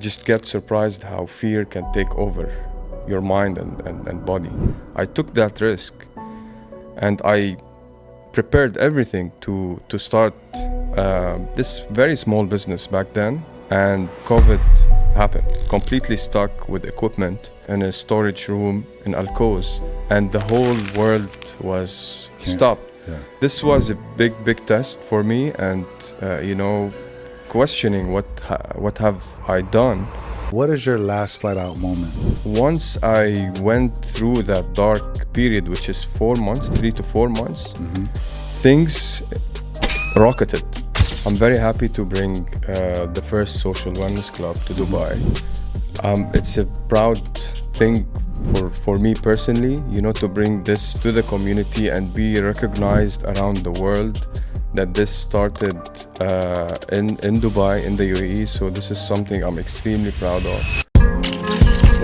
just get surprised how fear can take over your mind and body. I took that risk, and I prepared everything to start this very small business back then, and COVID happened. Completely stuck with equipment in a storage room in Quoz, and the whole world was stopped. Yeah. This was a big test for me, and questioning what have I done. What is your last flight out moment? Once I went through that dark period, which is 4 months, 3 to 4 months, things rocketed. I'm very happy to bring the first social wellness club to Dubai. It's a proud thing for me personally, to bring this to the community and be recognized around the world that this started in Dubai, in the UAE. So this is something I'm extremely proud of.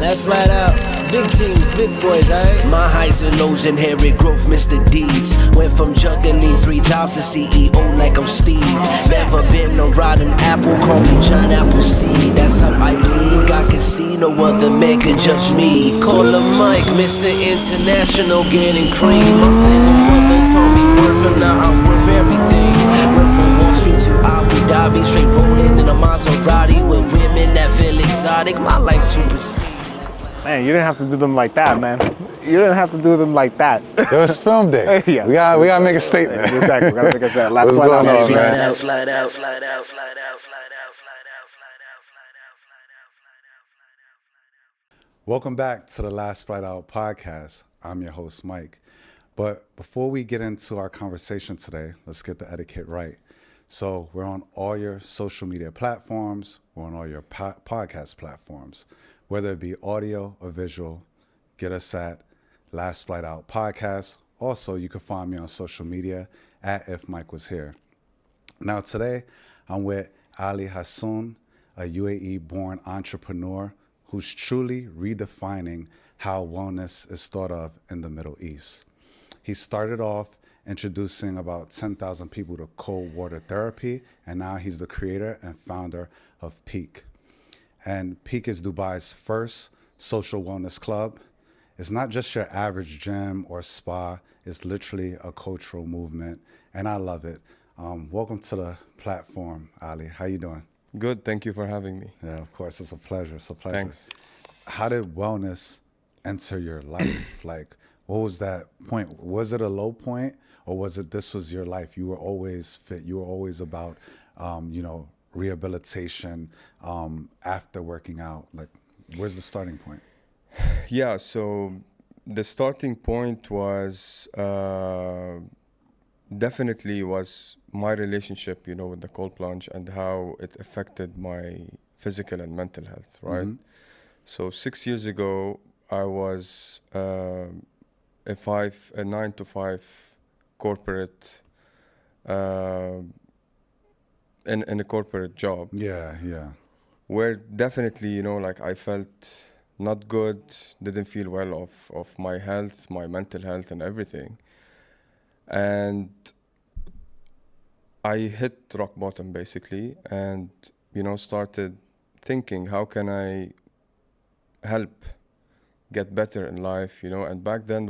Last flight out, big teams, big boys, right? My highs and lows, inherit growth, Mr. Deeds. Went from juggling 3 jobs to CEO like I'm Steve. Never been a rotten apple, call me John Appleseed. That's how I bleed, God can see, no other man can judge me. Call him Mike, Mr. International, getting cream. Single mother told me worth, and now I'm worth everything. Went from Wall Street to Abu Dhabi, straight rolling in a Maserati with women that feel exotic. My life too pristine. Man, you didn't have to do them like that, man. You didn't have to do them like that. It was film day. Yeah. We gotta make a statement. Exactly, we gotta make a statement. Last What's flight going out, on, man? Last flight out, flight out, flight out, flight out, flight out, flight out, flight out, flight out, flight out, flight out, flight out. Welcome back to the Last Flight Out podcast. I'm your host, Mike. But before we get into our conversation today, let's get the etiquette right. So we're on all your social media platforms. We're on all your podcast platforms, whether it be audio or visual. Get us at Last Flight Out Podcast. Also, you can find me on social media at If Mike Was Here. Now, today, I'm with Ali Hassoun, a UAE-born entrepreneur who's truly redefining how wellness is thought of in the Middle East. He started off introducing about 10,000 people to cold water therapy, and now he's the creator and founder of PEAQ. And PEAQ is Dubai's first social wellness club. It's not just your average gym or spa. It's literally a cultural movement, and I love it. Welcome to the platform, Ali. How you doing? Good, thank you for having me. Yeah, of course. It's a pleasure. It's a pleasure. Thanks. How did wellness enter your life? Like, what was that point? Was it a low point, or was it this was your life? You were always fit. You were always about, rehabilitation after working out. Like, where's the starting point? Yeah, so the starting point was definitely was my relationship, with the cold plunge and how it affected my physical and mental health, right? Mm-hmm. So 6 years ago, I was a 9 to 5 corporate, in a corporate job. Yeah. Where definitely, I felt not good, didn't feel well of my health, my mental health and everything. And I hit rock bottom basically, and, started thinking, how can I help get better in life, and back then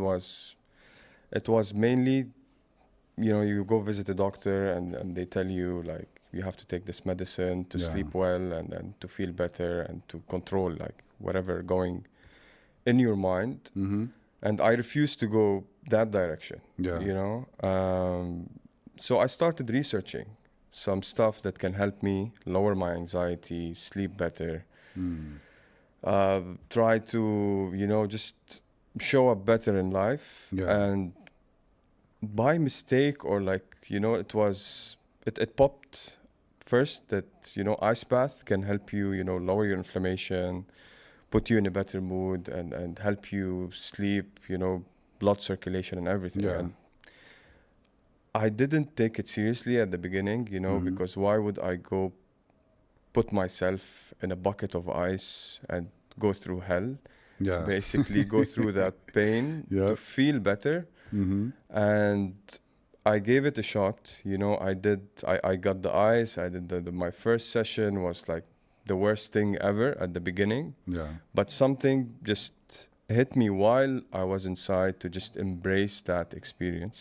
it was mainly, you go visit a doctor and they tell you like, you have to take this medicine to sleep well and to feel better and to control like whatever going in your mind. Mm-hmm. And I refused to go that direction, so I started researching some stuff that can help me lower my anxiety, sleep better, try to, just show up better in life. And by mistake or like, it popped first that, ice bath can help you, lower your inflammation, put you in a better mood and help you sleep, blood circulation and everything. Yeah. And I didn't take it seriously at the beginning, because why would I go put myself in a bucket of ice and go through hell? Yeah. Basically go through that pain to feel better. Mm-hmm. And I gave it a shot. I got the ice. I did my first session was like the worst thing ever at the beginning. Yeah. But something just hit me while I was inside to just embrace that experience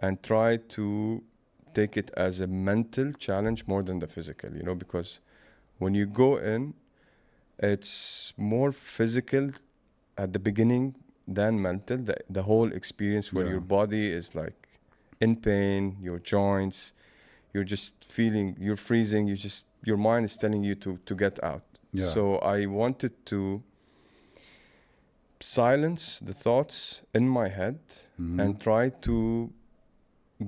and try to take it as a mental challenge more than the physical, you know, because when you go in, it's more physical at the beginning than mental. The whole experience where your body is like in pain, your joints, you're just feeling, you're freezing, your mind is telling you to get out. Yeah. So I wanted to silence the thoughts in my head and try to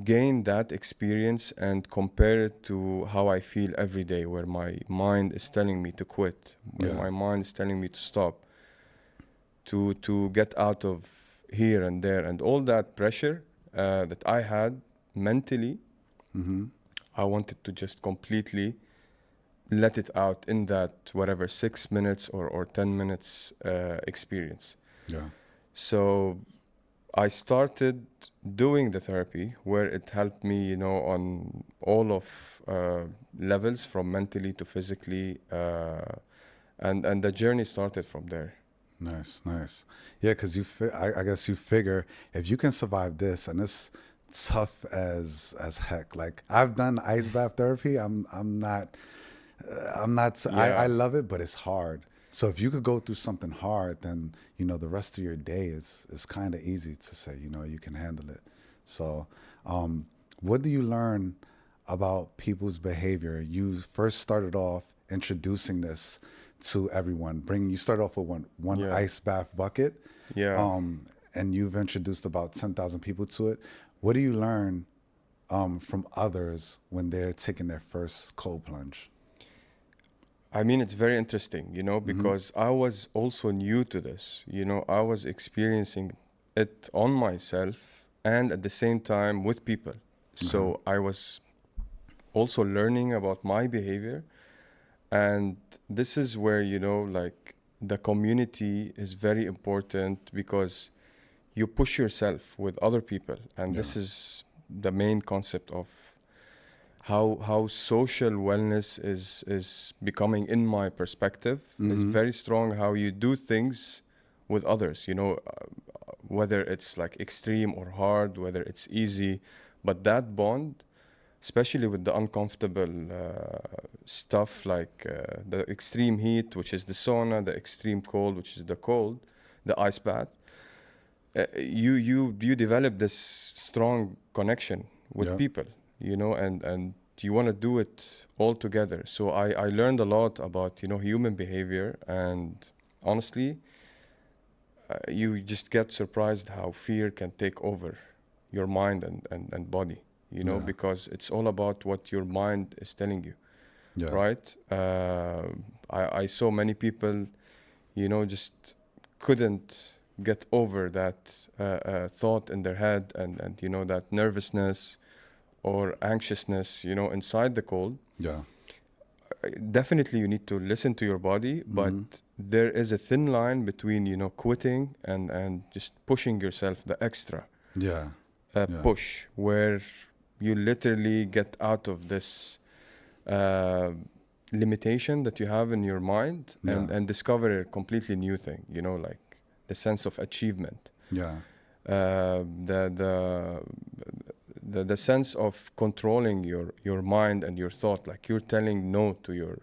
gain that experience and compare it to how I feel every day, where my mind is telling me to quit, where my mind is telling me to stop, to get out of here and there, and all that pressure that I had mentally. I wanted to just completely let it out in that whatever 6 minutes or 10 minutes experience. Yeah. So I started doing the therapy where it helped me, you know, on all of levels, from mentally to physically, and the journey started from there. Nice, nice. Yeah, because I guess you figure if you can survive this, and it's tough as heck. Like, I've done ice bath therapy. I'm not. I love it, but it's hard. So if you could go through something hard, then, you know, the rest of your day is kind of easy to say, you know, you can handle it. So what do you learn about people's behavior? You first started off introducing this to everyone. You started off with one ice bath bucket. Yeah. And you've introduced about 10,000 people to it. What do you learn from others when they're taking their first cold plunge? I mean, it's very interesting, you know, because I was also new to this. You know, I was experiencing it on myself and at the same time with people. So I was also learning about my behavior. And this is where, you know, like, the community is very important, because you push yourself with other people. And this is the main concept of how social wellness is becoming, in my perspective, is very strong. How you do things with others, you know, whether it's like extreme or hard, whether it's easy, but that bond, especially with the uncomfortable stuff, like the extreme heat, which is the sauna, the extreme cold, which is the ice bath, you develop this strong connection with people, you know, and you want to do it all together. So I learned a lot about, you know, human behavior, and honestly, you just get surprised how fear can take over your mind and body, you know, because it's all about what your mind is telling you, right? I saw many people, you know, just couldn't get over that thought in their head, and you know, that nervousness or anxiousness, you know, inside the cold. Definitely you need to listen to your body, but there is a thin line between, you know, quitting and just pushing yourself the extra push, where you literally get out of this limitation that you have in your mind and discover a completely new thing, you know, like the sense of achievement. The sense of controlling your mind and your thought, like you're telling no to your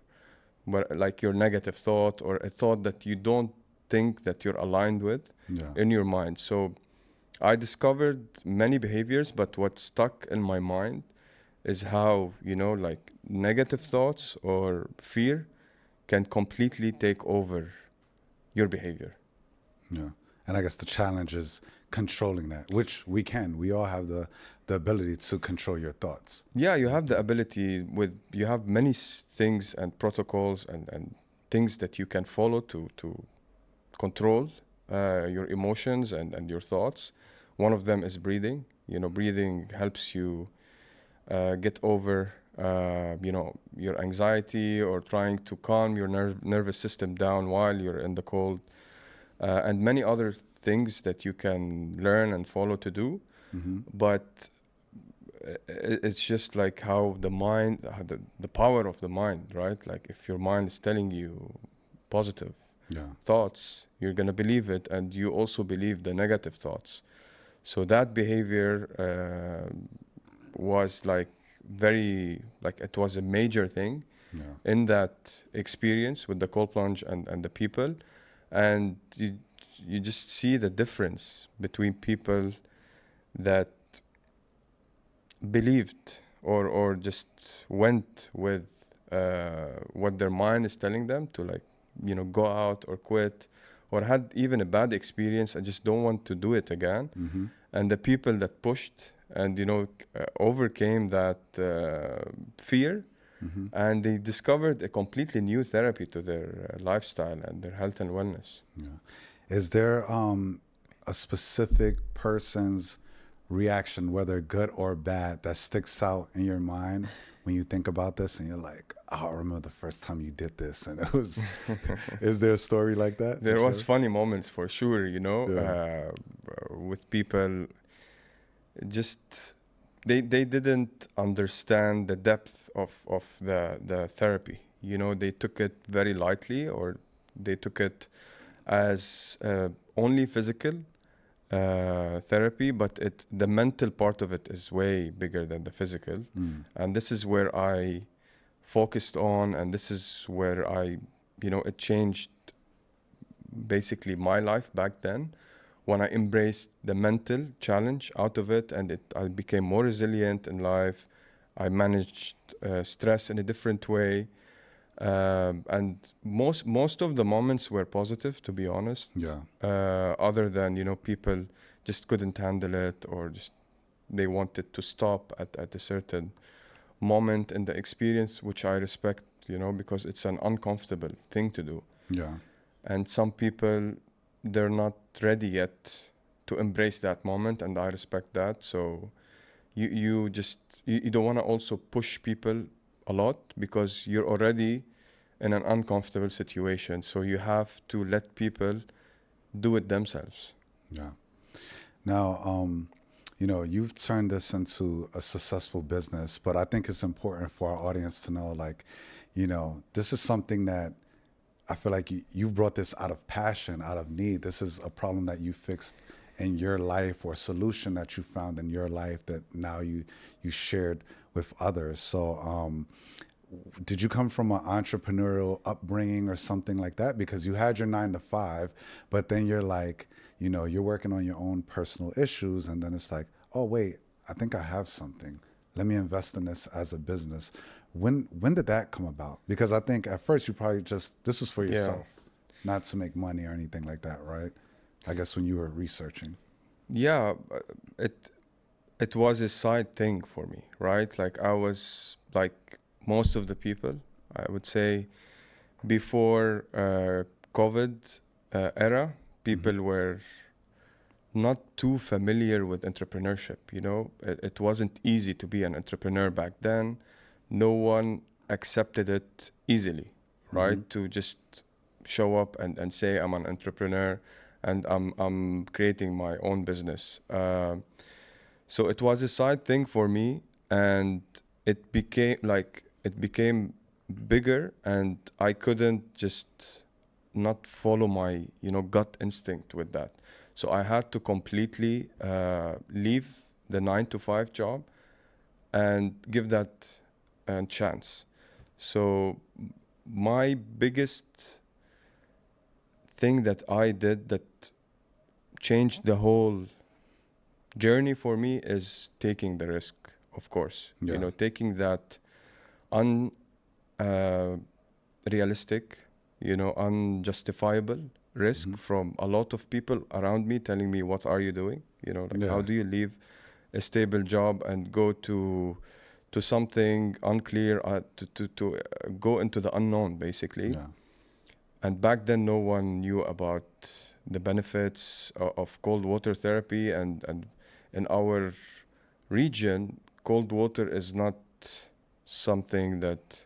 negative thought, or a thought that you don't think that you're aligned with in your mind. So I discovered many behaviors, but what stuck in my mind is how, you know, like, negative thoughts or fear can completely take over your behavior. And I guess the challenge is controlling that, which we can. We all have the ability to control your thoughts. Yeah, you have the ability. You have many things and protocols and things that you can follow to control your emotions and your thoughts. One of them is breathing. You know, breathing helps you get over, you know, your anxiety, or trying to calm your nervous system down while you're in the cold. And many other things that you can learn and follow to do. But it's just like how the mind, the power of the mind, right? Like if your mind is telling you positive thoughts, you're gonna believe it, and you also believe the negative thoughts. So that behavior was like it was a major thing in that experience with the cold plunge and the people, and you just see the difference between people that believed or just went with what their mind is telling them to, like, you know, go out or quit, or had even a bad experience and just don't want to do it again. And the people that pushed and, you know, overcame that fear, and they discovered a completely new therapy to their lifestyle and their health and wellness. Is there a specific person's reaction, whether good or bad, that sticks out in your mind when you think about this and you're like, oh, I remember the first time you did this and it was is there a story like that? There was funny moments for sure, you know, with people. Just they didn't understand the depth of the therapy. You know, they took it very lightly, or they took it as only physical therapy, but the mental part of it is way bigger than the physical. And this is where I focused on, and this is where I, you know, it changed basically my life back then, when I embraced the mental challenge out of it, and I became more resilient in life. I managed stress in a different way. And most of the moments were positive, to be honest. Other than, you know, people just couldn't handle it, or just they wanted to stop at a certain moment in the experience, which I respect, you know, because it's an uncomfortable thing to do. And some people, they're not ready yet to embrace that moment, and I respect that. So you don't want to also push people a lot, because you're already in an uncomfortable situation. So you have to let people do it themselves. Now, you know, you've turned this into a successful business, but I think it's important for our audience to know, like, you know, this is something that I feel like you've brought this out of passion, out of need. This is a problem that you fixed in your life, or a solution that you found in your life that now you shared with others. So did you come from an entrepreneurial upbringing or something like that? Because you had your 9 to 5, but then you're like, you know, you're working on your own personal issues, and then it's like, oh wait, I think I have something. Let me invest in this as a business. When did that come about? Because I think at first you probably this was for yourself, not to make money or anything like that, right? I guess when you were researching. Yeah, it was a side thing for me, right? Like, I was like most of the people, I would say, before COVID era, people were not too familiar with entrepreneurship. You know, it wasn't easy to be an entrepreneur back then. No one accepted it easily, right? To just show up and say, I'm an entrepreneur and I'm creating my own business. So it was a side thing for me, and it became bigger, and I couldn't just not follow my, you know, gut instinct with that. So I had to completely leave the 9 to 5 job and give that a chance. So my biggest thing that I did that changed the whole journey for me is taking the risk, of course. You know, taking that realistic, you know, unjustifiable risk from a lot of people around me telling me, what are you doing? You know, like, how do you leave a stable job and go to something unclear, to go into the unknown, basically. And back then, no one knew about the benefits of cold water therapy, and in our region, cold water is not something that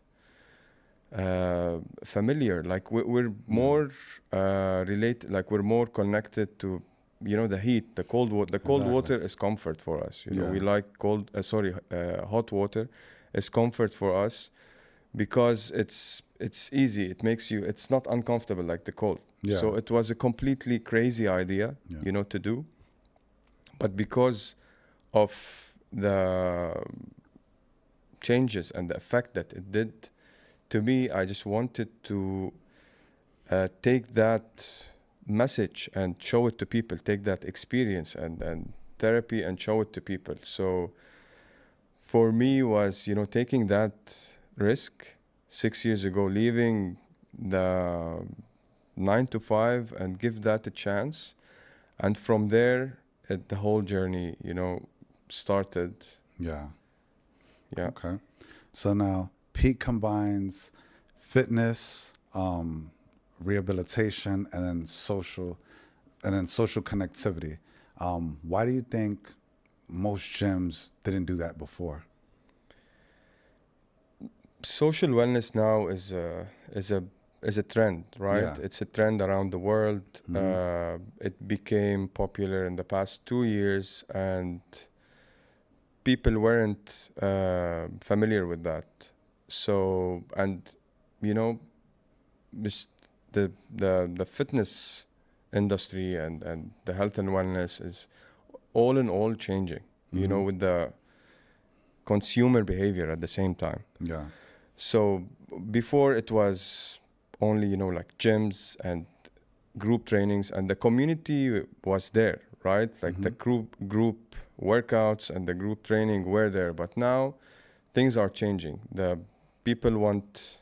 familiar. Like, we're more related, like, we're more connected to the heat, the cold water. The cold Exactly. water is comfort for us. Yeah. We like hot water is comfort for us because it's easy. It makes you. It's not uncomfortable like the cold. Yeah. So it was a completely crazy idea, Yeah. to do. But because of the changes and the effect that it did to me, I just wanted to take that message and show it to people, take that experience and therapy and show it to people. So for me was, taking that risk 6 years ago, leaving the 9 to 5 and give that a chance. And from there, the whole journey, started. Yeah. Yeah. Okay. So now PEAQ combines fitness, rehabilitation, and then social connectivity. Why do you think most gyms didn't do that before? Social wellness now is a trend, right? Yeah. It's a trend around the world. It became popular in the past 2 years, and people weren't familiar with that. So, and the fitness industry and the health and wellness is all in all changing. With the consumer behavior at the same time. Yeah. So before it was only, like gyms and group trainings, and the community was there, right? Like the group workouts and the group training were there. But now things are changing. The people want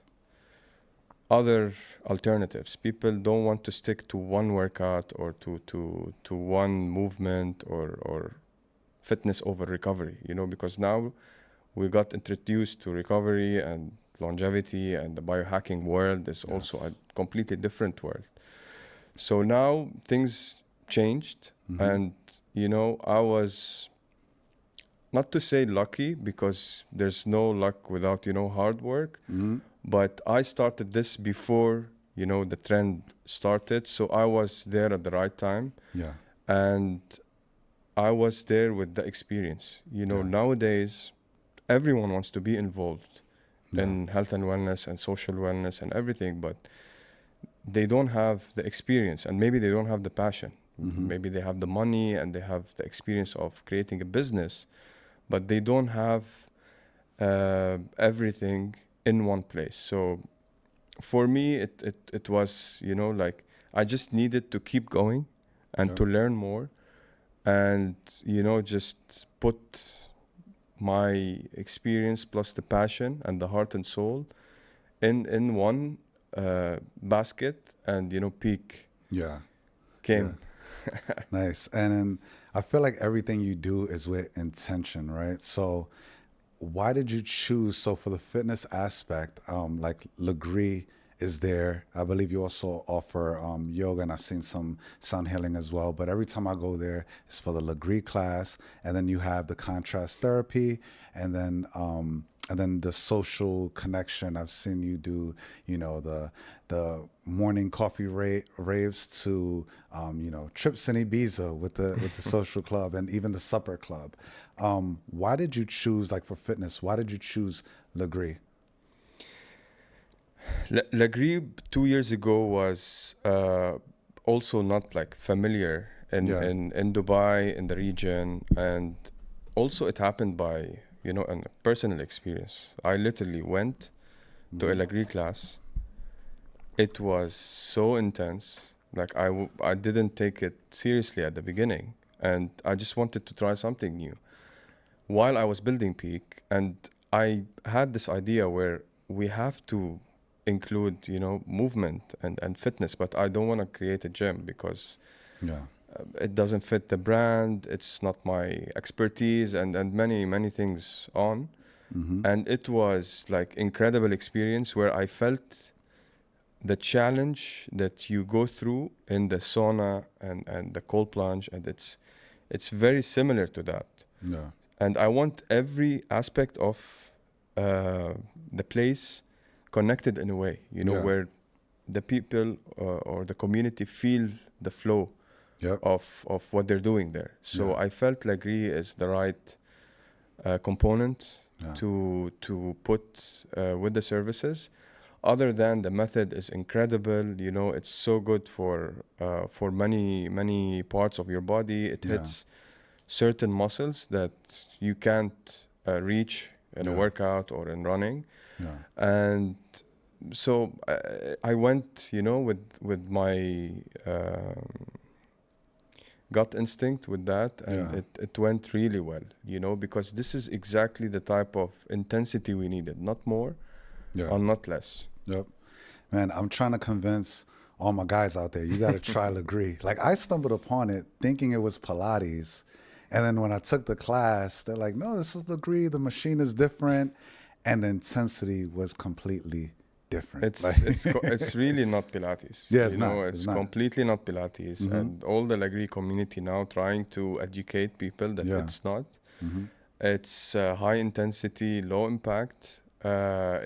other alternatives. People don't want to stick to one workout or to one movement or fitness over recovery, because now we got introduced to recovery and longevity, and the biohacking world is also a completely different world. So now things changed, and I was, not to say lucky, because there's no luck without hard work, but I started this before the trend started, so I was there at the right time. Yeah. And I was there with the experience. Nowadays everyone wants to be involved in health and wellness and social wellness and everything, but they don't have the experience, and maybe they don't have the passion. Maybe they have the money and they have the experience of creating a business, but they don't have everything in one place. So for me, it was, like I just needed to keep going and to learn more, and just put my experience plus the passion and the heart and soul in one basket, and PEAQ came. Nice. And then I feel like everything you do is with intention, right? So why did you choose, so for the fitness aspect, like Legree is there. I believe you also offer yoga, and I've seen some sound healing as well. But every time I go there, it's for the Legree class, and then you have the contrast therapy, and then the social connection. I've seen you do, the morning coffee raves to, trips in Ibiza with the social club, and even the supper club. Why did you choose, like for fitness, why did you choose Legree? Legree 2 years ago was also not like familiar in Dubai, in the region, and also it happened by a personal experience. I literally went to a Legree class. It was so intense. Like I didn't take it seriously at the beginning, and I just wanted to try something new while I was building PEAQ. And I had this idea where we have to include movement and fitness, but I don't want to create a gym because it doesn't fit the brand. It's not my expertise, and many things on. And it was like incredible experience where I felt the challenge that you go through in the sauna and the cold plunge, and it's very similar to that. And I want every aspect of the place connected in a way, where the people or the community feel the flow Yep. of what they're doing there. So Yeah. I felt Lagree is the right component Yeah. to put with the services. Other than the method is incredible, you know, it's so good for many parts of your body. It Yeah. hits certain muscles that you can't reach in a Yeah. workout or in running. Yeah. And so I went, you know, with my gut instinct with that, and Yeah. it went really well, you know, because this is exactly the type of intensity we needed, not more Yeah. or not less. Yep. Man, I'm trying to convince all my guys out there, you got to try Lagree. Like, I stumbled upon it thinking it was Pilates. And then when I took the class, they're like, no, this is Lagree. The machine is different. And the intensity was completely different. It's really not Pilates. Yeah, it's you know, not. it's It's not. completely not Pilates. And all the Lagree community now trying to educate people that Yeah. it's not. It's high intensity, low impact.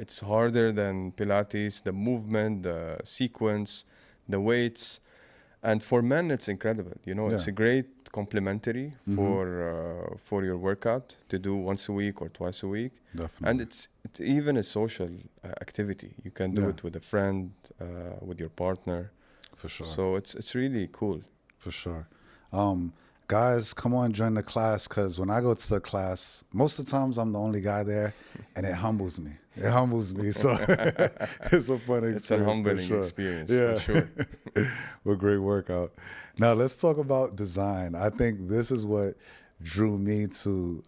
It's harder than Pilates, the movement, the sequence, the weights. And for men, it's incredible. You know, it's Yeah. a great complementary for your workout to do once a week or twice a week. Definitely. And it's even a social activity. You can do Yeah. it with a friend, with your partner. For sure. So it's really cool. For sure. Guys, come on, join the class, because when I go to the class, most of the times I'm the only guy there, and it humbles me. It humbles me. So it's a fun experience. It's a humbling for sure. experience, Yeah. for sure. Well, great workout. Now, let's talk about design. I think this is what drew me to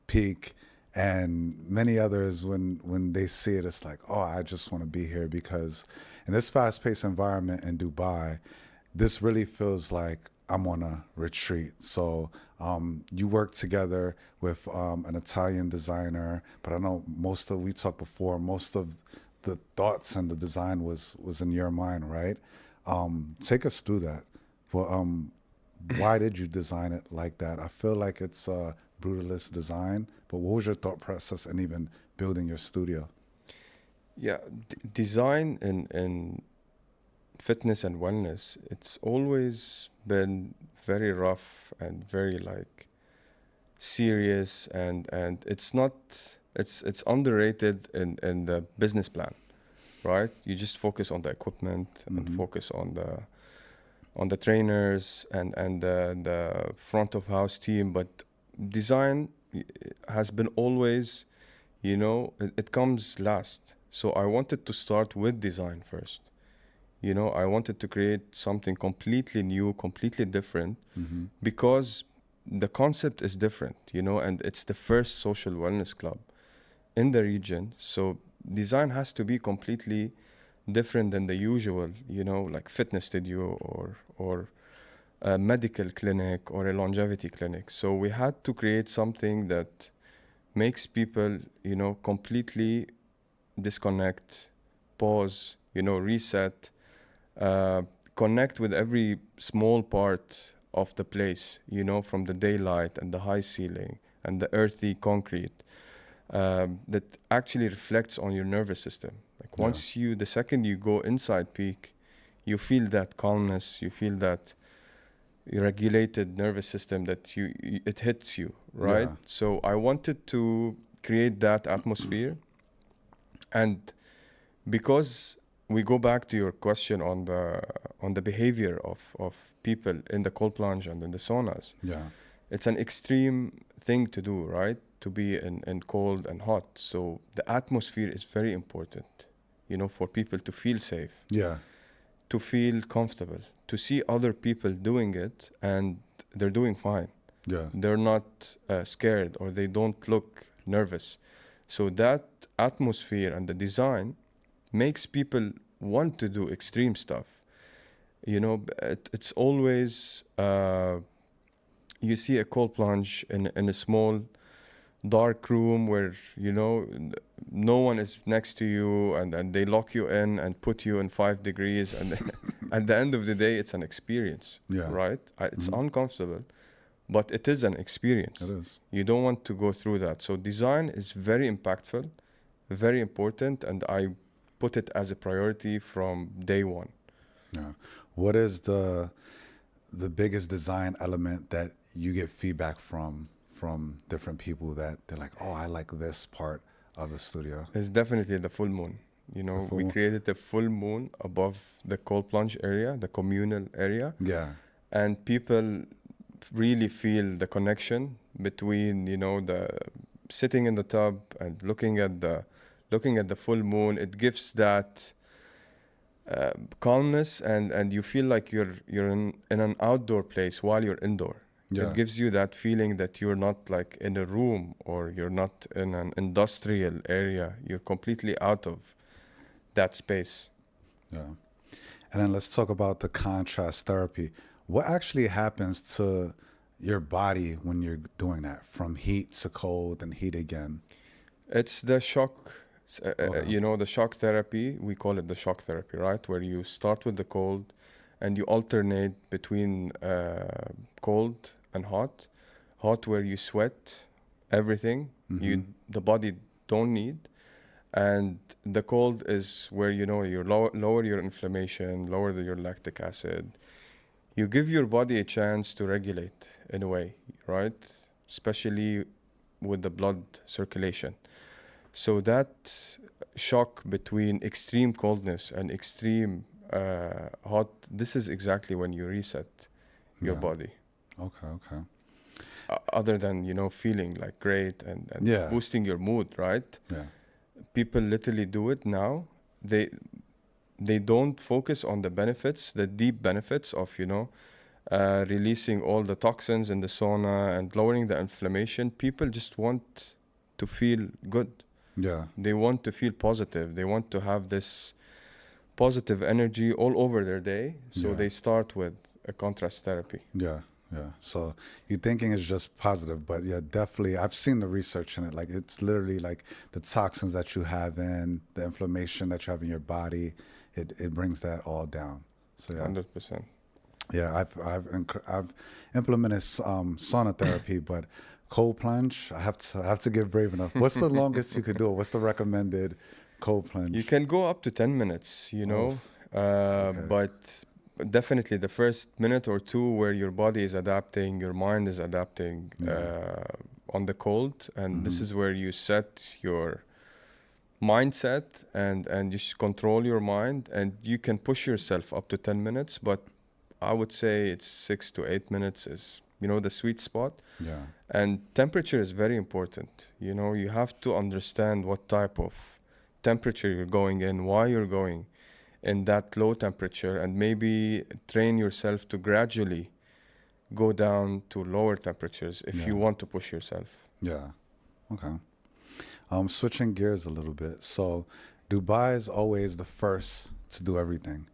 PEAQ and many others when they see it. It's like, oh, I just want to be here, because in this fast-paced environment in Dubai, this really feels like I'm on a retreat. So you work together with an Italian designer, but I know we talked before, most of the thoughts and the design was in your mind, right? Take us through that. Well, why did you design it like that? I feel like it's a brutalist design, but what was your thought process in even building your studio? Yeah, design in fitness and wellness, it's always been very rough and very like serious, and it's not, it's underrated in the business plan, right? You just focus on the equipment and focus on the trainers and the front of house team, but design has been always, you know, it comes last. So I wanted to start with design first. You know, I wanted to create something completely new, completely different, because the concept is different, you know, and it's the first social wellness club in the region. So design has to be completely different than the usual, you know, like fitness studio or a medical clinic or a longevity clinic. So we had to create something that makes people, you know, completely disconnect, pause, you know, reset, connect with every small part of the place, you know, from the daylight and the high ceiling and the earthy concrete, that actually reflects on your nervous system. Like once the second you go inside PEAQ, you feel that calmness, you feel that regulated nervous system that it hits you, right? Yeah. So I wanted to create that atmosphere. And because we go back to your question on the behavior of people in the cold plunge and in the saunas. Yeah. It's an extreme thing to do, right? To be in cold and hot. So the atmosphere is very important, you know, for people to feel safe, Yeah. to feel comfortable, to see other people doing it and they're doing fine. Yeah. They're not scared or they don't look nervous. So that atmosphere and the design makes people want to do extreme stuff. You know, it's always, you see a cold plunge in a small dark room where, you know, no one is next to you, and they lock you in and put you in 5 degrees. And at the end of the day, it's an experience, Yeah. right? It's uncomfortable, but it is an experience. It is. You don't want to go through that. So design is very impactful, very important, and I put it as a priority from day one. Yeah. What is the the biggest design element that you get feedback from different people that they're like, oh, I like this part of the studio? It's definitely the full moon. You know, full we moon. created a full moon above the cold plunge area, the communal area. Yeah. And people really feel the connection between, you know, the sitting in the tub and looking at the full moon. It gives that calmness, and you feel like you're in an outdoor place while you're indoor. Yeah. It gives you that feeling that you're not like in a room or you're not in an industrial area. You're completely out of that space. Yeah. And then let's talk about the contrast therapy. What actually happens to your body when you're doing that, from heat to cold and heat again? It's the shock, Okay. you know, the shock therapy. We call it the shock therapy, right? Where you start with the cold and you alternate between cold and hot. Hot where you sweat everything the body don't need. And the cold is where, you know, you lower your inflammation, lower your lactic acid. You give your body a chance to regulate in a way, right? Especially with the blood circulation. So that shock between extreme coldness and extreme hot, this is exactly when you reset your Yeah. body. Okay. Other than, you know, feeling like great and Yeah. boosting your mood, right? Yeah. People literally do it now. They don't focus on the benefits, the deep benefits of, you know, releasing all the toxins in the sauna and lowering the inflammation. People just want to feel good. Yeah. They want to feel positive. They want to have this positive energy all over their day. So Yeah. they start with a contrast therapy. Yeah. So you're thinking it's just positive, but yeah, definitely. I've seen the research in it. Like, it's literally like the toxins that you have in, the inflammation that you have in your body, it brings that all down. So yeah. 100%. Yeah, I've implemented sauna therapy, but cold plunge, I have to get brave enough. What's the longest you could do? What's the recommended cold plunge? You can go up to 10 minutes, you know, but definitely the first minute or two where your body is adapting, your mind is adapting on the cold. And this is where you set your mindset and you control your mind, and you can push yourself up to 10 minutes. But I would say it's 6 to 8 minutes is, you know, the sweet spot. Yeah. And temperature is very important. You know, you have to understand what type of temperature you're going in, why you're going in that low temperature, and maybe train yourself to gradually go down to lower temperatures if you want to push yourself. Yeah. Okay. Switching gears a little bit. So Dubai is always the first to do everything.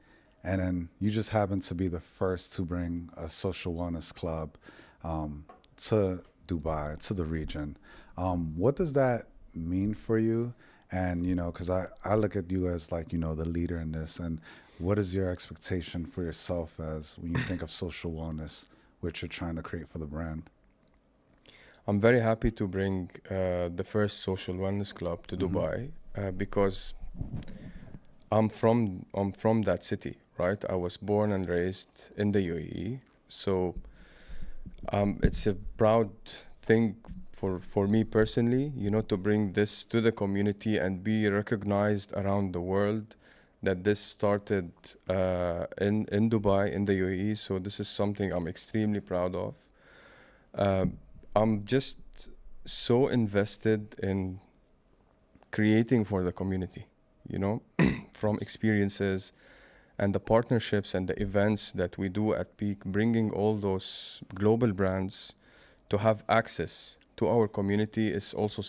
And then you just happen to be the first to bring a social wellness club to Dubai, to the region. What does that mean for you? And, you know, because I look at you as like, you know, the leader in this. And what is your expectation for yourself as when you think of social wellness, which you're trying to create for the brand? I'm very happy to bring the first social wellness club to Dubai because I'm from that city, right? I was born and raised in the UAE, so it's a proud thing for me personally, you know, to bring this to the community and be recognized around the world that this started in Dubai, in the UAE. So this is something I'm extremely proud of. I'm just so invested in creating for the community, you know, from experiences and the partnerships and the events that we do at PEAQ, bringing all those global brands to have access to our community is also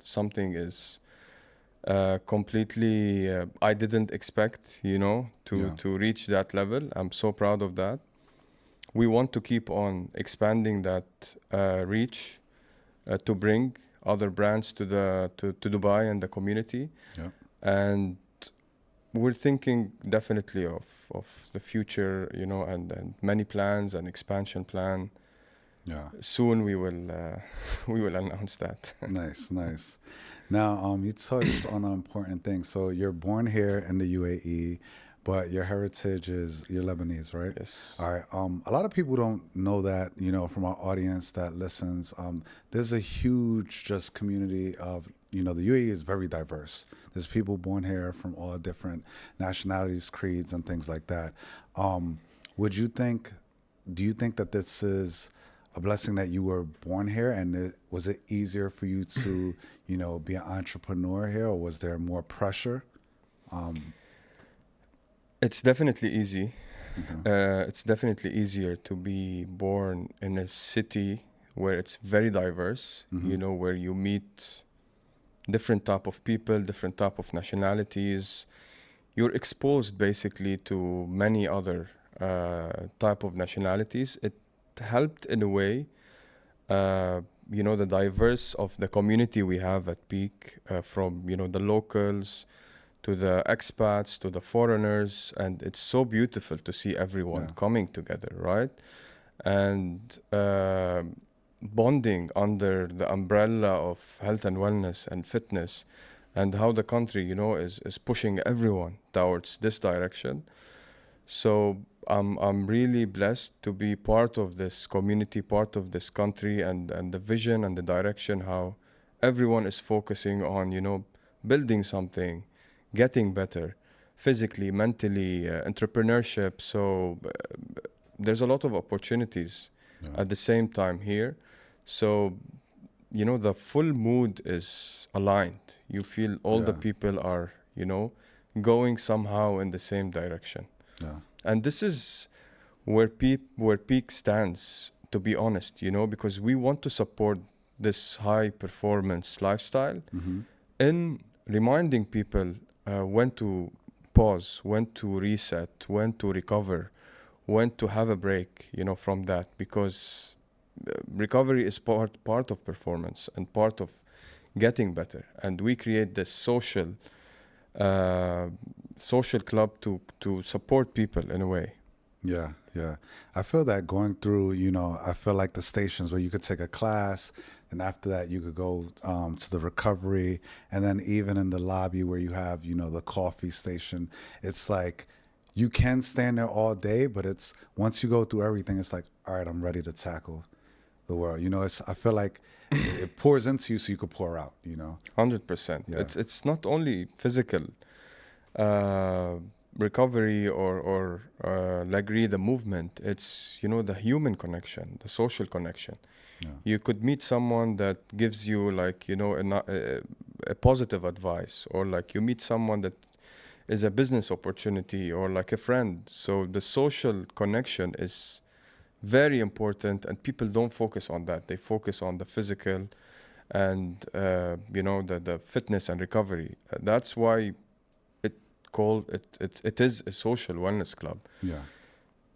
something is completely I didn't expect, you know, to reach that level. I'm so proud of that. We want to keep on expanding that reach to bring other brands to Dubai and the community. Yeah. And we're thinking definitely of the future, you know, and many plans and expansion plan. Yeah. Soon we will announce that. Nice. Now, you touched on an important thing. So you're born here in the UAE, but your heritage is you're Lebanese, right? Yes. All right. A lot of people don't know that, you know, from our audience that listens. There's a huge just community of, you know, the UAE is very diverse. There's people born here from all different nationalities, creeds, and things like that. Do you think that this is a blessing that you were born here, and was it easier for you to, you know, be an entrepreneur here, or was there more pressure? It's definitely easy. It's definitely easier to be born in a city where it's very diverse, you know, where you meet different type of people, different type of nationalities. You're exposed basically to many other type of nationalities. It helped in a way, you know, the diverse of the community we have at PEAQ, from, you know, the locals to the expats to the foreigners, and it's so beautiful to see everyone coming together, right? And bonding under the umbrella of health and wellness and fitness, and how the country, you know, is pushing everyone towards this direction. So I'm really blessed to be part of this community, part of this country, and the vision and the direction, how everyone is focusing on, you know, building something, getting better physically, mentally, entrepreneurship. So there's a lot of opportunities at the same time here. So, you know, the full mood is aligned. You feel all the people are, you know, going somehow in the same direction. Yeah. And this is where PEAQ stands, to be honest, you know, because we want to support this high performance lifestyle in reminding people when to pause, when to reset, when to recover, when to have a break, you know, from that, because recovery is part of performance and part of getting better. And we create this social club to support people in a way. Yeah, yeah. I feel that going through, you know, I feel like the stations where you could take a class, and after that you could go to the recovery, and then even in the lobby where you have, you know, the coffee station, it's like you can stand there all day, but it's once you go through everything, it's like, all right, I'm ready to tackle the world. You know, I feel like it pours into you so you could pour out, you know. 100%. Yeah. It's not only physical recovery or the movement. It's, you know, the human connection, the social connection. Yeah. You could meet someone that gives you, like, you know, a positive advice, or like you meet someone that is a business opportunity, or like a friend. So the social connection is very important, and people don't focus on that. They focus on the physical and you know, the fitness and recovery. That's why it is a social wellness club. Yeah.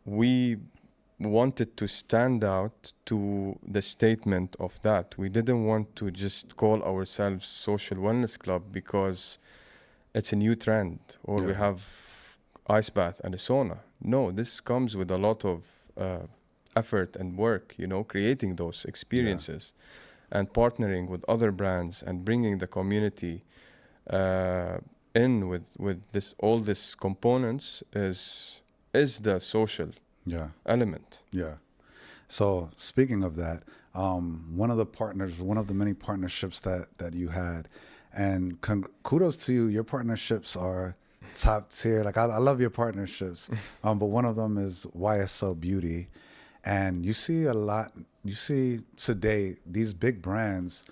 We wanted to stand out to the statement of that. We didn't want to just call ourselves social wellness club because it's a new trend, or we have ice bath and a sauna. No, this comes with a lot of effort and work, you know, creating those experiences and partnering with other brands and bringing the community in with this, all these components is the social element. Yeah. So speaking of that, one of the many partnerships that you had, and kudos to you, your partnerships are top tier. Like I love your partnerships, but one of them is YSL Beauty, and you see today these big brands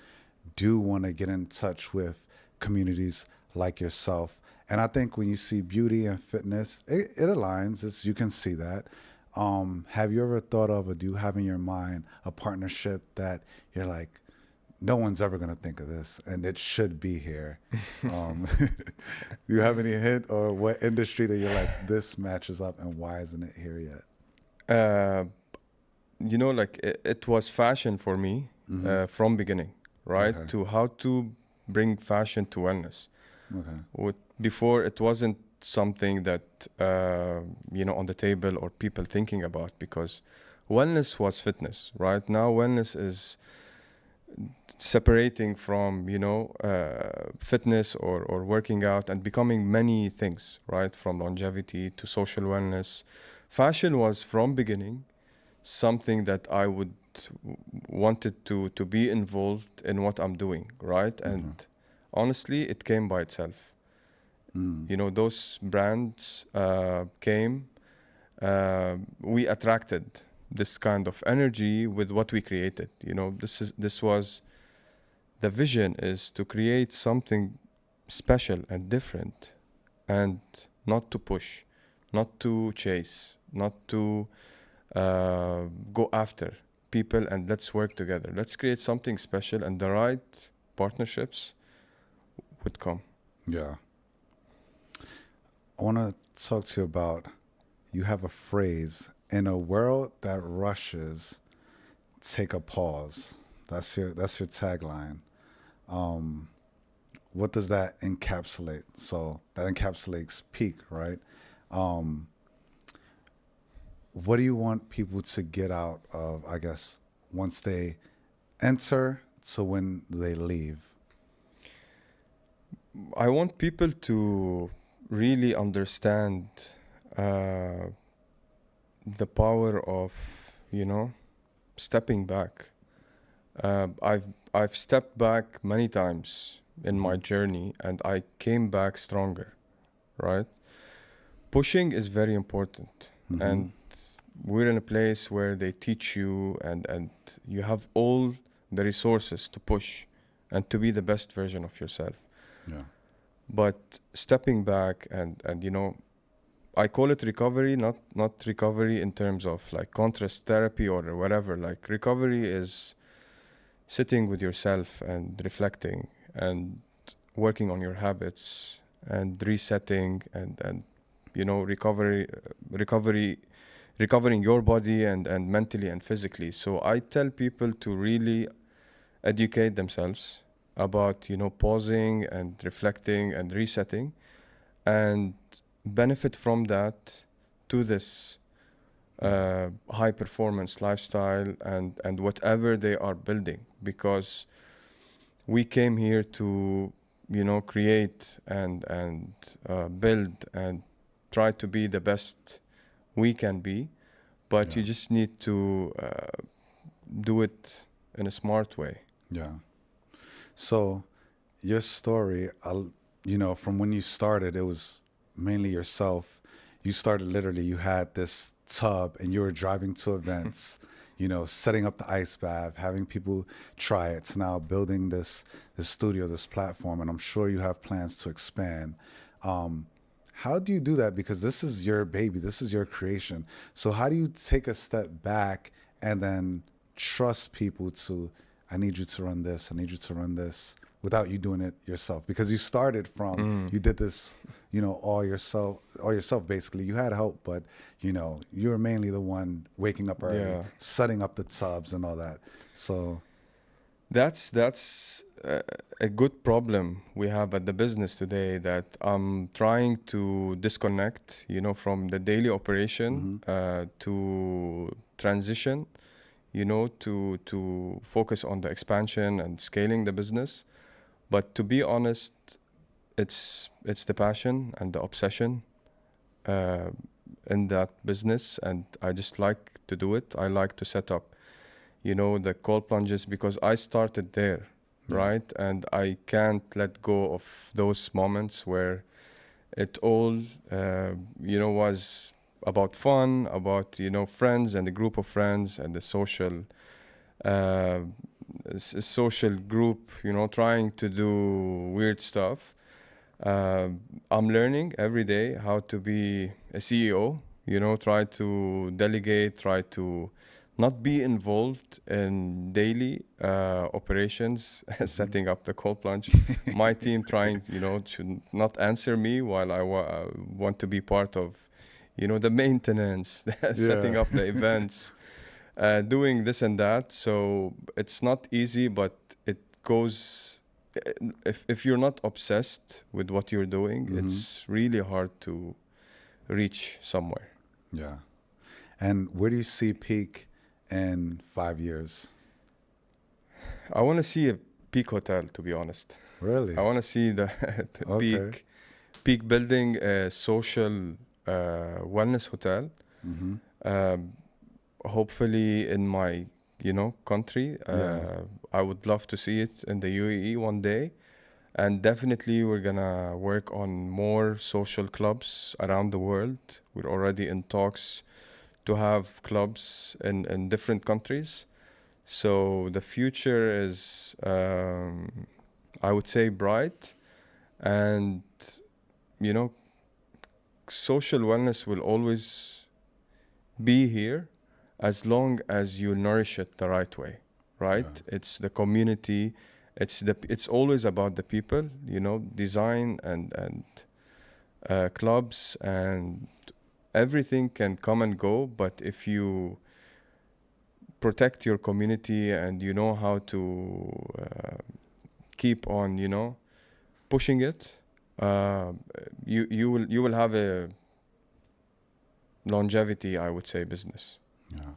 do want to get in touch with communities like yourself. And I think when you see beauty and fitness, it aligns. You can see that. Have you ever thought of, or do you have in your mind a partnership that you're like, no one's ever going to think of this and it should be here? Do you have any hint, or what industry that you're like, this matches up and why isn't it here yet? You know, like it was fashion for me from beginning, right? Okay. To how to bring fashion to wellness. Okay. Before, it wasn't something that, you know, on the table or people thinking about, because wellness was fitness. Right now, wellness separating from, fitness or working out and becoming many things, right? From longevity to social wellness. Fashion was from beginning something that I would wanted to be involved in what I'm doing, right? And honestly, it came by itself. Those brands came. We attracted this kind of energy with what we created. This was the vision, is to create something special and different, and not to push, not to chase, not to go after people, and let's work together. Let's create something special, and the right partnerships would come. Yeah. I want to talk to you about, you have a phrase, in a world that rushes, take a pause. That's your tagline. What does that encapsulate? So that encapsulates PEAQ, right? What do you want people to get out of, I guess, once they enter to when they leave? I want people to really understand the power of, stepping back. I've stepped back many times in my journey, and I came back stronger, right? Pushing is very important, and we're in a place where they teach you, and you have all the resources to push and to be the best version of yourself. Yeah. But stepping back and I call it recovery, not recovery in terms of like contrast therapy or whatever. Like, recovery is sitting with yourself and reflecting and working on your habits and resetting and recovering your body and mentally and physically. So I tell people to really educate themselves about, pausing and reflecting and resetting, and benefit from that to this high performance lifestyle and whatever they are building, because we came here to create and build and try to be the best we can be, but you just need to do it in a smart way. Yeah. So your story, from when you started, it was mainly yourself. You started literally, you had this tub and you were driving to events, setting up the ice bath, having people try it, to now building this studio, this platform, and I'm sure you have plans to expand. How do you do that? Because this is your baby, this is your creation. So how do you take a step back and then trust people to, I need you to run this, I need you to run this, without you doing it yourself? Because you started from, you did this, all yourself basically. You had help, but you were mainly the one waking up early, setting up the tubs and all that. So that's a good problem we have at the business today, that I'm trying to disconnect, from the daily operation to transition, to focus on the expansion and scaling the business. But to be honest, it's the passion and the obsession in that business, and I just like to do it. I like to set up, the cold plunges, because I started there, right? And I can't let go of those moments where it all, was about fun, about, friends and a group of friends and the social group, trying to do weird stuff. I'm learning every day how to be a CEO, try to delegate, try to not be involved in daily operations, setting up the cold plunge. My team trying, to not answer me while I want to be part of, the maintenance, setting up the events, doing this and that. So it's not easy, but it goes, if you're not obsessed with what you're doing, it's really hard to reach somewhere. Yeah. And where do you see PEAQ in 5 years? I want to see a PEAQ hotel, to be honest. Really? I want to see the, the Okay. PEAQ building a social wellness hotel. Um, hopefully in my, country. I would love to see it in the UAE one day. And definitely we're gonna work on more social clubs around the world. We're already in talks to have clubs in different countries. So the future is, I would say, bright. And, social wellness will always be here as long as you nourish it the right way, right? It's the community. It's always about the people, design and clubs and everything can come and go. But if you protect your community and you know how to keep on, pushing it, you will have a longevity, I would say, business. Yeah.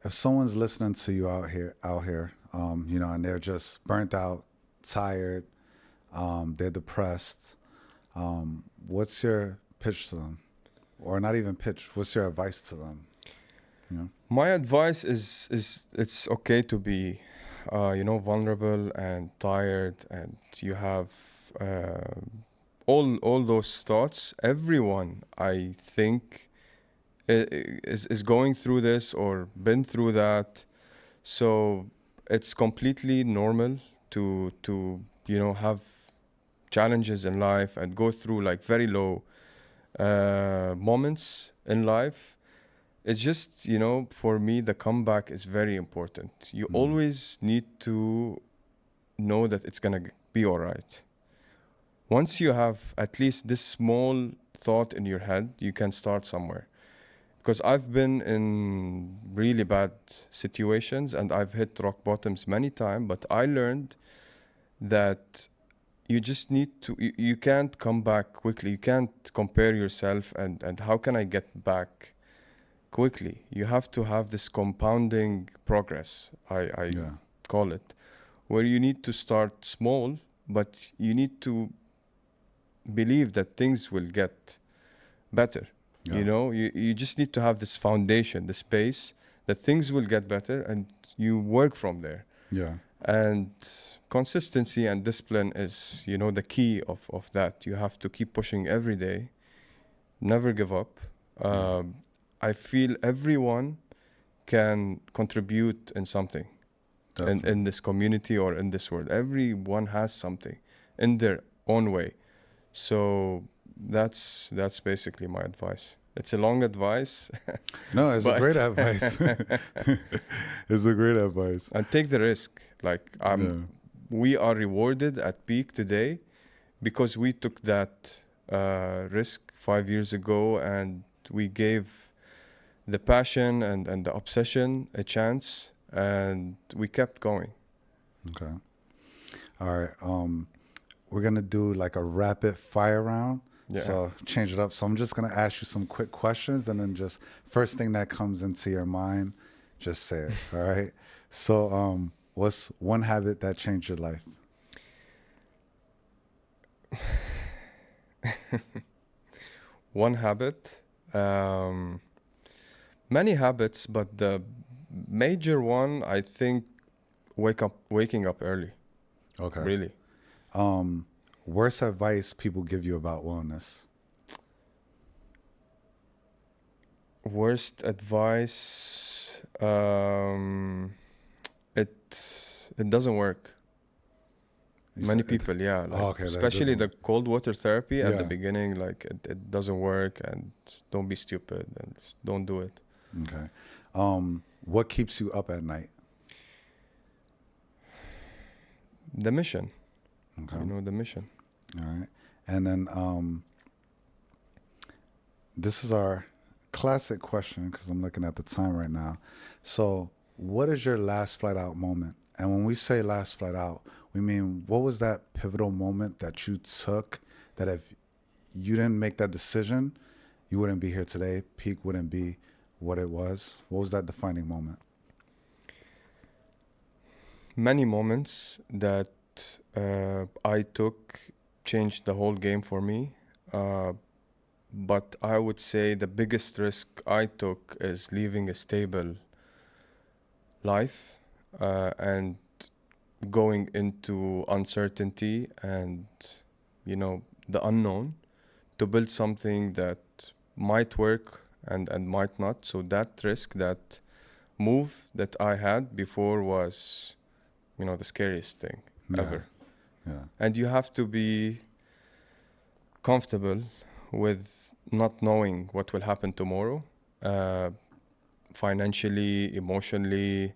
If someone's listening to you out here, and they're just burnt out, tired, they're depressed, what's your pitch to them? Or not even pitch, what's your advice to them? My advice is it's okay to be, vulnerable and tired, and you have all those thoughts. Everyone, I think, is going through this or been through that. So it's completely normal to have challenges in life and go through like very low moments in life. It's just, for me, the comeback is very important. You always need to know that it's going to be all right. Once you have at least this small thought in your head, you can start somewhere. Because I've been in really bad situations and I've hit rock bottoms many times, but I learned that you just need to, you can't come back quickly. You can't compare yourself and how can I get back quickly? You have to have this compounding progress, I call it, where you need to start small, but you need to believe that things will get better. Yeah. You just need to have this foundation, this base, that things will get better and you work from there. Yeah. And consistency and discipline is, the key of that. You have to keep pushing every day, never give up. I feel everyone can contribute in something in this community or in this world. Everyone has something in their own way. So that's basically my advice. It's a long advice. No, it's a great advice. It's a great advice. And take the risk. We are rewarded at PEAQ today because we took that risk 5 years ago and we gave the passion and the obsession a chance and we kept going. Okay. All right. We're going to do like a rapid fire round. Yeah. So change it up. So I'm just going to ask you some quick questions and then just first thing that comes into your mind, just say it. All right. So what's one habit that changed your life? One habit, many habits, but the major one, I think, waking up early. Okay. Really. Worst advice people give you about wellness? Worst advice, it doesn't work. Many people, yeah. Okay, especially the cold water therapy at the Yeah. beginning, it doesn't work, and don't be stupid and just don't do it. Okay. What keeps you up at night? The mission. Okay. The mission. All right. And then this is our classic question because I'm looking at the time right now. So what is your last flight out moment? And when we say last flight out, we mean what was that pivotal moment that you took that if you didn't make that decision, you wouldn't be here today. PEAQ wouldn't be what it was. What was that defining moment? Many moments that I took changed the whole game for me. But I would say the biggest risk I took is leaving a stable life and going into uncertainty and, you know, the unknown to build something that might work and might not. So that risk, that move that I had before was, you know, the scariest thing ever. Yeah. And you have to be comfortable with not knowing what will happen tomorrow, financially, emotionally.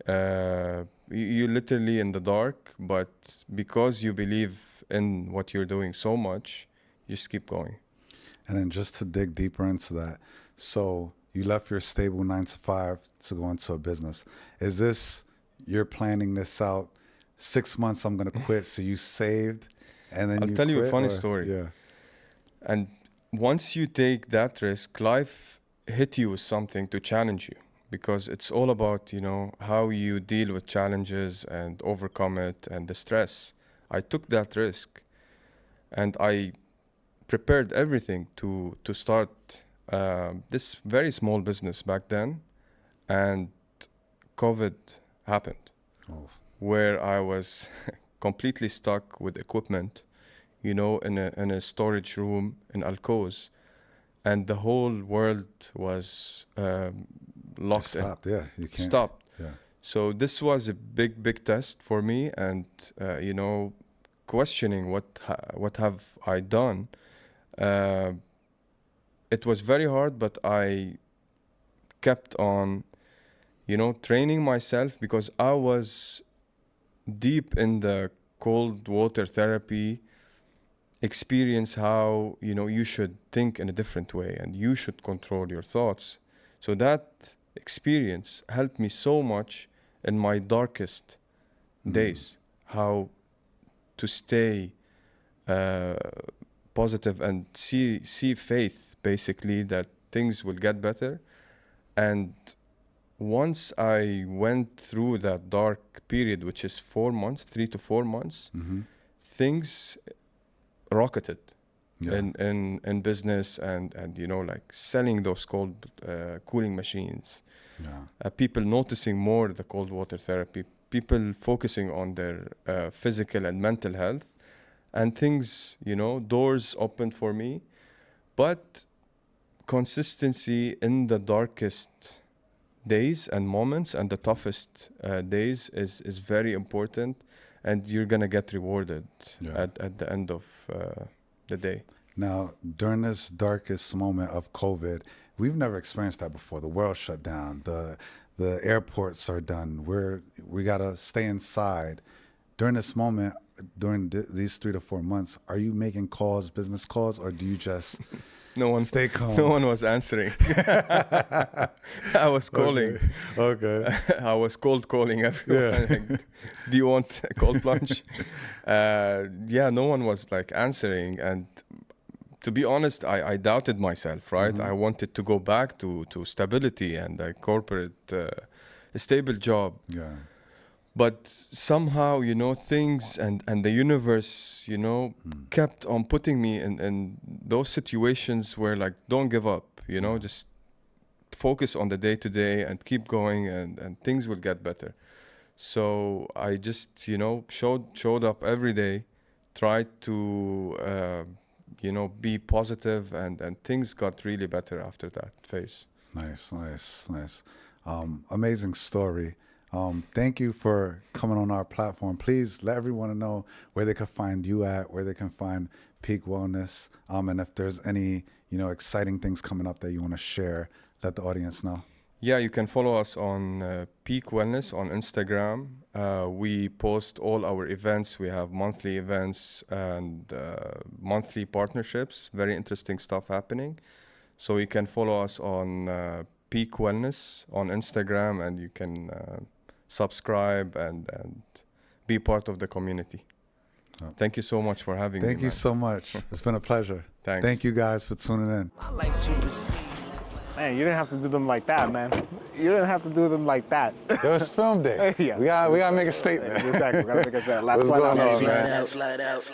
You're literally in the dark, but because you believe in what you're doing so much, you just keep going. And then just to dig deeper into that, so you left your stable 9 to 5 to go into a business. Is this, you're planning this out, 6 months I'm going to quit, so you saved and then I'll you tell you a quit, funny or- story. Yeah. And once you take that risk, life hit you with something to challenge you, because it's all about, you know, how you deal with challenges and overcome it and the stress. I took that risk and I prepared everything to start this very small business back then, and COVID happened, Oh, where I was completely stuck with equipment, you know, in a storage room in Quoz, and the whole world was locked in. stopped. Yeah. You can't. Stopped. Yeah. So this was a big test for me, and you know, questioning what have I done. It was very hard, but I kept on, you know, training myself, because I was deep in the cold water therapy experience, how, you know, you should think in a different way and you should control your thoughts. So that experience helped me so much in my darkest days, how to stay positive and see faith, basically, that things will get better. And once I went through that dark period, which is 4 months, 3 to 4 months, things rocketed in business and you know, like selling those cold cooling machines. People noticing more the cold water therapy, people focusing on their physical and mental health, and things, you know, doors opened for me. But consistency in the darkest days and moments and the toughest days is very important, and you're gonna get rewarded at the end of the day. Now, during this darkest moment of COVID, we've never experienced that before. The world shut down. The airports are done. We gotta stay inside. During this moment, during these 3 to 4 months, are you making calls, business calls, or do you just stay calm? No one was answering. I was calling. Okay. I was cold calling everyone. Do you want a cold plunge? No one was like answering. And to be honest, I doubted myself, right? I wanted to go back to stability and a corporate, a stable job. Yeah. But somehow, you know, things and the universe, you know, kept on putting me in those situations where, like, don't give up, you know, just focus on the day to day and keep going, and things will get better. So I just, you know, showed up every day, tried to, you know, be positive, and things got really better after that phase. Nice. Amazing story. Thank you for coming on our platform. Please let everyone know where they can find you at, where they can find PEAQ Wellness, and if there's any, you know, exciting things coming up that you want to share, let the audience know. Yeah, you can follow us on PEAQ Wellness on Instagram. We post all our events. We have monthly events and monthly partnerships. Very interesting stuff happening. So you can follow us on PEAQ Wellness on Instagram, and you can subscribe and be part of the community. Thank you so much for having me. Thank you so much. It's been a pleasure. Thanks. Thank you guys for tuning in. My life too pristine. Man, you didn't have to do them like that, man. You didn't have to do them like that. It was film day. Yeah. We gotta make a statement. Exactly. We gotta make a What's going on, man? Flat out.